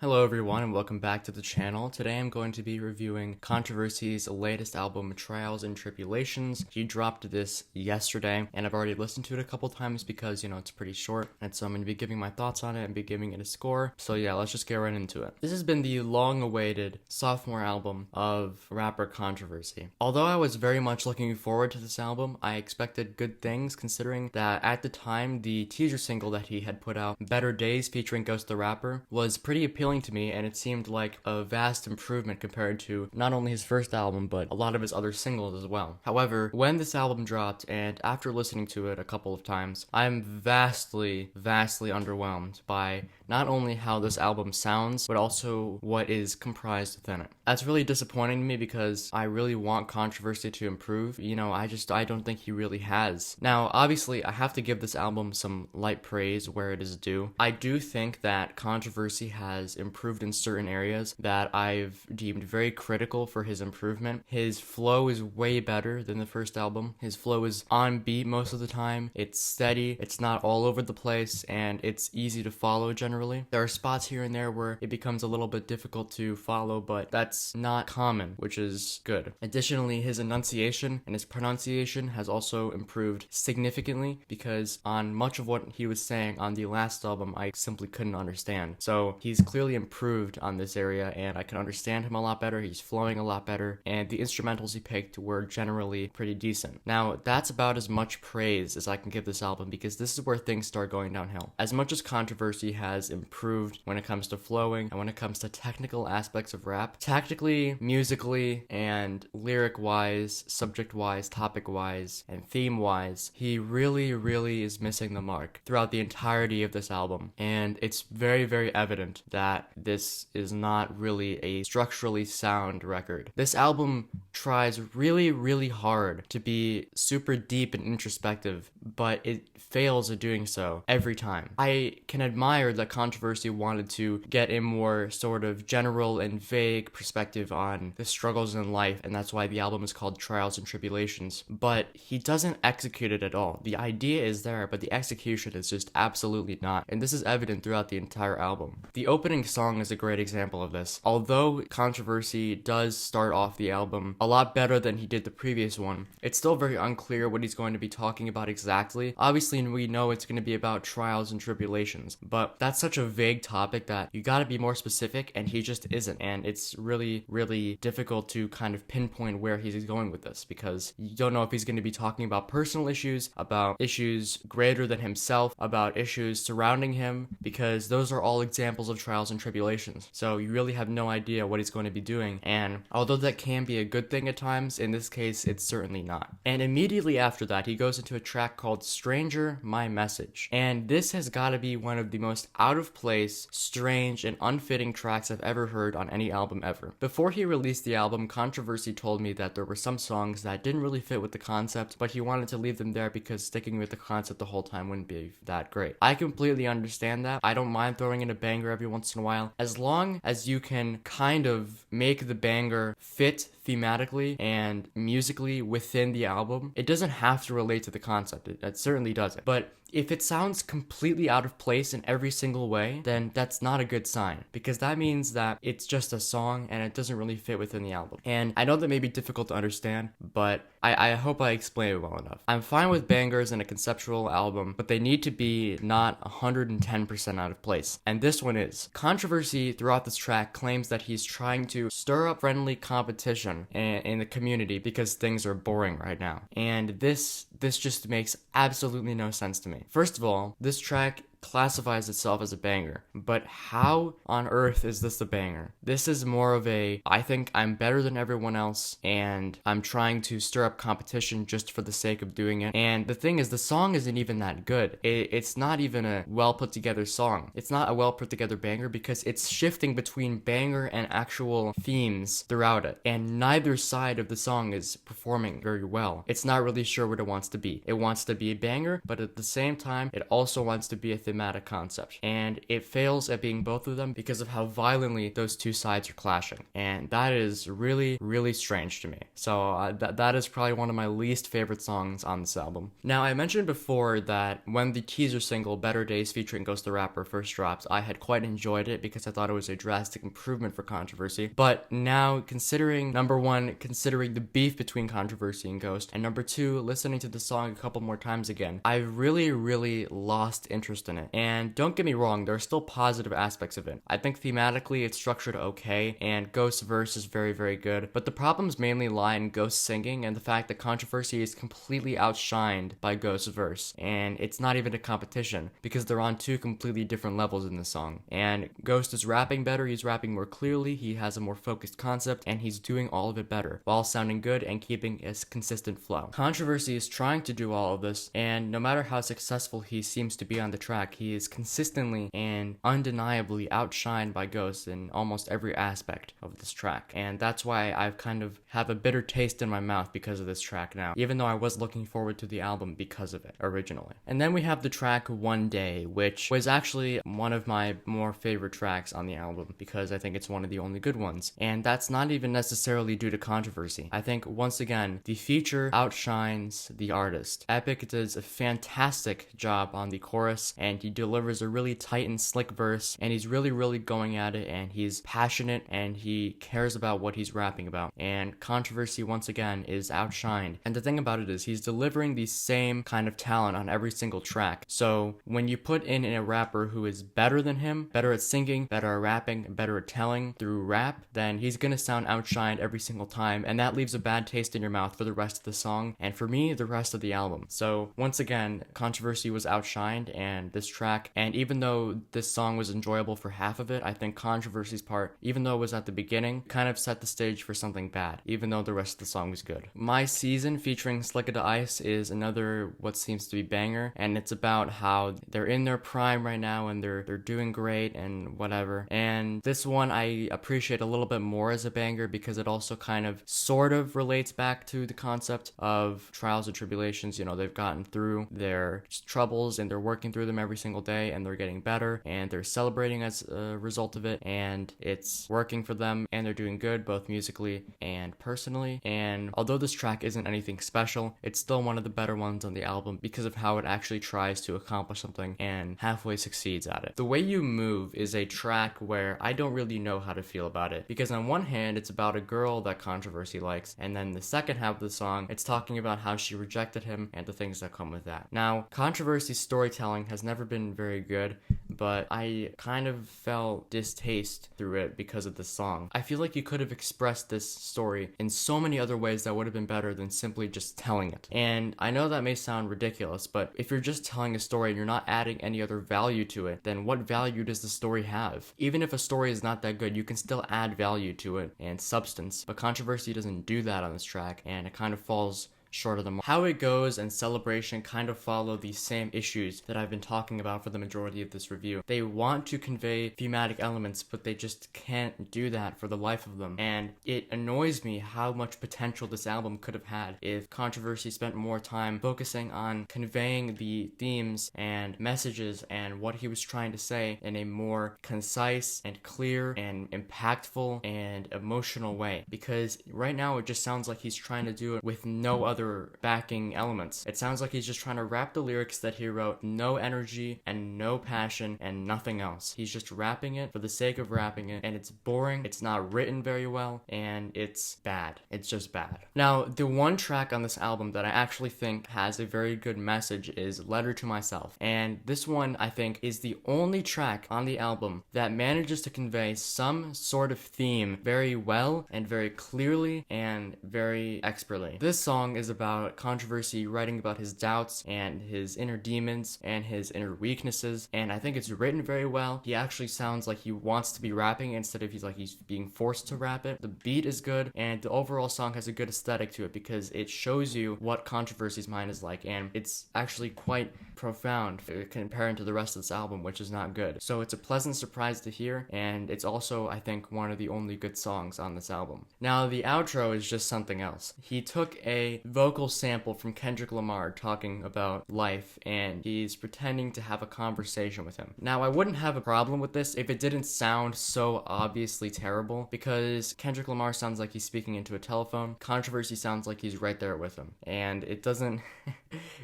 Hello everyone and welcome back to the channel. Today I'm going to be reviewing Controversy's latest album, Trials and Tribulations. He dropped this yesterday and I've already listened to it a couple times because, it's pretty short. And so I'm going to be giving my thoughts on it and be giving it a score. So yeah, let's just get right into it. This has been the long-awaited sophomore album of rapper Controversy. Although I was very much looking forward to this album, I expected good things considering that at the time the teaser single that he had put out, Better Days featuring Ghost the Rapper, was pretty appealing to me, and it seemed like a vast improvement compared to not only his first album but a lot of his other singles as well. However, when this album dropped and after listening to it a couple of times, I'm vastly underwhelmed by not only how this album sounds but also what is comprised within it. That's really disappointing to me because I really want Controversy to improve. I don't think he really has. Now, obviously, I have to give this album some light praise where it is due. I do think that Controversy has improved in certain areas that I've deemed very critical for his improvement. His flow is way better than the first album. His flow is on beat most of the time. It's steady, it's not all over the place, and it's easy to follow generally. There are spots here and there where it becomes a little bit difficult to follow, but that's not common, which is good. Additionally, his enunciation and his pronunciation has also improved significantly because on much of what he was saying on the last album, I simply couldn't understand. So he's clearly improved on this area and I can understand him a lot better. He's flowing a lot better and the instrumentals he picked were generally pretty decent. Now, that's about as much praise as I can give this album because this is where things start going downhill. As much as Controversy has improved when it comes to flowing and when it comes to technical aspects of rap, tactically, musically, and lyric-wise, subject-wise, topic-wise, and theme-wise, he really is missing the mark throughout the entirety of this album. And it's very evident that this is not really a structurally sound record. This album tries really hard to be super deep and introspective, but it fails at doing so every time. I can admire that Controversy wanted to get a more sort of general and vague perspective on the struggles in life, and that's why the album is called Trials and Tribulations, but he doesn't execute it at all. The idea is there, but the execution is just absolutely not, and this is evident throughout the entire album. The opening song is a great example of this. Although Controversy does start off the album a lot better than he did the previous one, it's still very unclear what he's going to be talking about exactly. Obviously, we know it's going to be about trials and tribulations, but that's such a vague topic that you gotta be more specific, and he just isn't, and it's really difficult to kind of pinpoint where he's going with this because you don't know if he's going to be talking about personal issues, about issues greater than himself, about issues surrounding him, because those are all examples of trials and tribulations. So you really have no idea what he's going to be doing, and although that can be a good thing at times, in this case it's certainly not. And immediately after that he goes into a track called Stranger My Message, and this has got to be one of the most out of place, strange, and unfitting tracks I've ever heard on any album ever. Before he released the album, Controversy told me that there were some songs that didn't really fit with the concept, but he wanted to leave them there because sticking with the concept the whole time wouldn't be that great. I completely understand that. I don't mind throwing in a banger every once in a while, as long as you can kind of make the banger fit thematically and musically within the album. It doesn't have to relate to the concept. It certainly doesn't. But if it sounds completely out of place in every single way, then that's not a good sign, because that means that it's just a song and it doesn't really fit within the album. And I know that may be difficult to understand, but I hope I explain it well enough. I'm fine with bangers in a conceptual album, but they need to be not 110% out of place. And this one is. Controversy throughout this track claims that he's trying to stir up friendly competition in the community because things are boring right now. And this just makes absolutely no sense to me. First of all, this track classifies itself as a banger, but how on earth is this a banger? This is more of a, I think I'm better than everyone else and I'm trying to stir up competition just for the sake of doing it. And the thing is, the song isn't even that good. It's not even a well put together song. It's not a well put together banger because it's shifting between banger and actual themes throughout it, and neither side of the song is performing very well. It's not really sure what it wants to be. It wants to be a banger, but at the same time it also wants to be a thing thematic concept, and it fails at being both of them because of how violently those two sides are clashing, and that is really, really strange to me. So that is probably one of my least favorite songs on this album. Now, I mentioned before that when the teaser single Better Days featuring Ghost the Rapper first dropped, I had quite enjoyed it because I thought it was a drastic improvement for Controversy. But now, considering, number one, considering the beef between Controversy and Ghost, and number two, listening to the song a couple more times again, I really, really lost interest in it. And don't get me wrong, there are still positive aspects of it. I think thematically it's structured okay, and Ghost's verse is very, very good, but the problems mainly lie in Ghost's singing and the fact that Controversy is completely outshined by Ghost's verse, and it's not even a competition because they're on two completely different levels in the song. And Ghost is rapping better, he's rapping more clearly, he has a more focused concept, and he's doing all of it better while sounding good and keeping a consistent flow. Controversy is trying to do all of this, and no matter how successful he seems to be on the track, he is consistently and undeniably outshined by Ghost in almost every aspect of this track. And that's why I've kind of have a bitter taste in my mouth because of this track now, even though I was looking forward to the album because of it originally. And then we have the track One Day, which was actually one of my more favorite tracks on the album because I think it's one of the only good ones. And that's not even necessarily due to Controversy. I think once again, the feature outshines the artist. Epic does a fantastic job on the chorus, and he delivers a really tight and slick verse, and he's really, really going at it, and he's passionate, and he cares about what he's rapping about. And Controversy, once again, is outshined. And the thing about it is, he's delivering the same kind of talent on every single track. So when you put in a rapper who is better than him, better at singing, better at rapping, better at telling through rap, then he's gonna sound outshined every single time, and that leaves a bad taste in your mouth for the rest of the song, and for me, the rest of the album. So once again, Controversy was outshined, and this track, and even though this song was enjoyable for half of it, I think Controversy's part, even though it was at the beginning, kind of set the stage for something bad, even though the rest of the song was good. My Season featuring Slick to Ice is another what seems to be banger, and it's about how they're in their prime right now and they're doing great and whatever. And this one I appreciate a little bit more as a banger because it also kind of sort of relates back to the concept of trials and tribulations. You know, they've gotten through their troubles and they're working through them every single day and they're getting better and they're celebrating as a result of it, and it's working for them and they're doing good both musically and personally. And although this track isn't anything special, it's still one of the better ones on the album because of how it actually tries to accomplish something and halfway succeeds at it. The Way You Move is a track where I don't really know how to feel about it because on one hand it's about a girl that Controversy likes, and then the second half of the song it's talking about how she rejected him and the things that come with that. Now, Controversy's storytelling has never been very good, but I kind of felt distaste through it because of the song. I feel like you could have expressed this story in so many other ways that would have been better than simply just telling it. And I know that may sound ridiculous, but if you're just telling a story and you're not adding any other value to it, then what value does the story have? Even if a story is not that good, you can still add value to it and substance, but Controversy doesn't do that on this track, and it kind of falls short of the mark. How It Goes and Celebration kind of follow these same issues that I've been talking about for the majority of this review. They want to convey thematic elements, but they just can't do that for the life of them. And it annoys me how much potential this album could have had if Controversy spent more time focusing on conveying the themes and messages and what he was trying to say in a more concise and clear and impactful and emotional way. Because right now it just sounds like he's trying to do it with no other backing elements. It sounds like he's just trying to rap the lyrics that he wrote, no energy and no passion and nothing else. He's just rapping it for the sake of rapping it, and it's boring, it's not written very well, and it's bad. It's just bad. Now, the one track on this album that I actually think has a very good message is Letter to Myself, and this one I think is the only track on the album that manages to convey some sort of theme very well and very clearly and very expertly. This song is about Controversy writing about his doubts and his inner demons and his inner weaknesses, and I think it's written very well. He actually sounds like he wants to be rapping instead of he's being forced to rap it. The beat is good, and the overall song has a good aesthetic to it because it shows you what Controversy's mind is like, and it's actually quite profound compared to the rest of this album, which is not good. So it's a pleasant surprise to hear, and it's also, I think, one of the only good songs on this album. Now, the outro is just something else. He took a vocal sample from Kendrick Lamar talking about life, and he's pretending to have a conversation with him. Now, I wouldn't have a problem with this if it didn't sound so obviously terrible, because Kendrick Lamar sounds like he's speaking into a telephone. Controversy sounds like he's right there with him, and it doesn't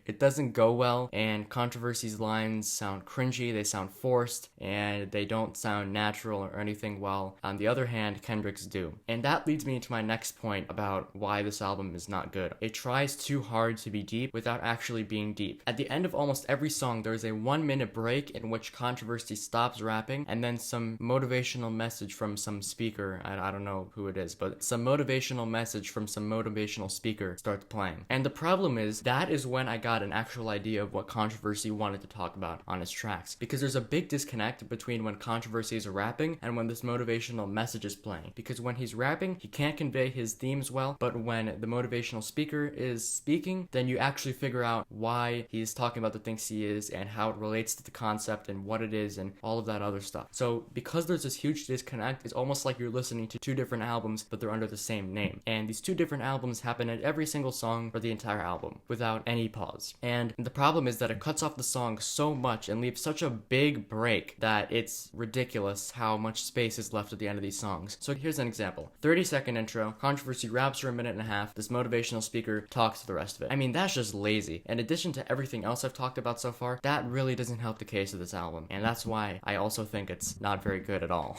it doesn't go well. And Controversy's lines sound cringy, they sound forced, and they don't sound natural or anything, while on the other hand Kendrick's do. And that leads me to my next point about why this album is not good. It tries too hard to be deep without actually being deep. At the end of almost every song, there is a 1-minute break in which Controversy stops rapping, and then some motivational message from some speaker, I don't know who it is, but some motivational message from some motivational speaker starts playing. And the problem is, that is when I got an actual idea of what Controversy wanted to talk about on his tracks, because there's a big disconnect between when Controversy is rapping and when this motivational message is playing. Because when he's rapping, he can't convey his themes well, but when the motivational speaker is speaking, then you actually figure out why he's talking about the things he is and how it relates to the concept and what it is and all of that other stuff. So because there's this huge disconnect, it's almost like you're listening to two different albums, but they're under the same name. And these two different albums happen at every single song for the entire album without any pause. And the problem is that it cuts off the song so much and leaves such a big break that it's ridiculous how much space is left at the end of these songs. So here's an example. 30-second intro, Controversy raps for a minute and a half, this motivational speaker talks to the rest of it. I mean, that's just lazy. In addition to everything else I've talked about so far, that really doesn't help the case of this album. And that's why I also think it's not very good at all.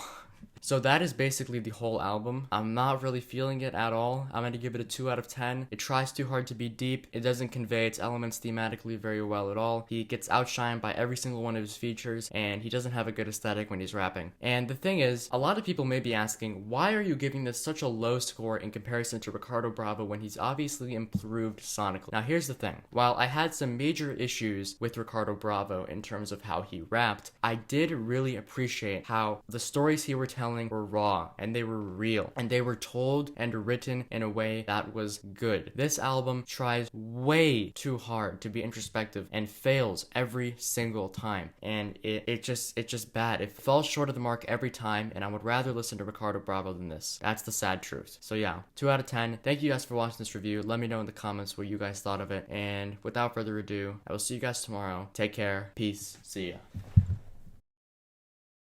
So that is basically the whole album. I'm not really feeling it at all. I'm gonna give it a 2 out of 10. It tries too hard to be deep. It doesn't convey its elements thematically very well at all. He gets outshined by every single one of his features, and he doesn't have a good aesthetic when he's rapping. And the thing is, a lot of people may be asking, why are you giving this such a low score in comparison to Ricardo Bravo when he's obviously improved sonically? Now here's the thing. While I had some major issues with Ricardo Bravo in terms of how he rapped, I did really appreciate how the stories he were telling were raw and they were real and they were told and written in a way that was good. This album tries way too hard to be introspective and fails every single time, and it's just bad. It falls short of the mark every time, and I would rather listen to Ricardo Bravo than this. That's the sad truth. So yeah, 2 out of 10. Thank you guys for watching this review. Let me know in the comments what you guys thought of it, and without further ado, I will see you guys tomorrow. Take care. Peace. See ya.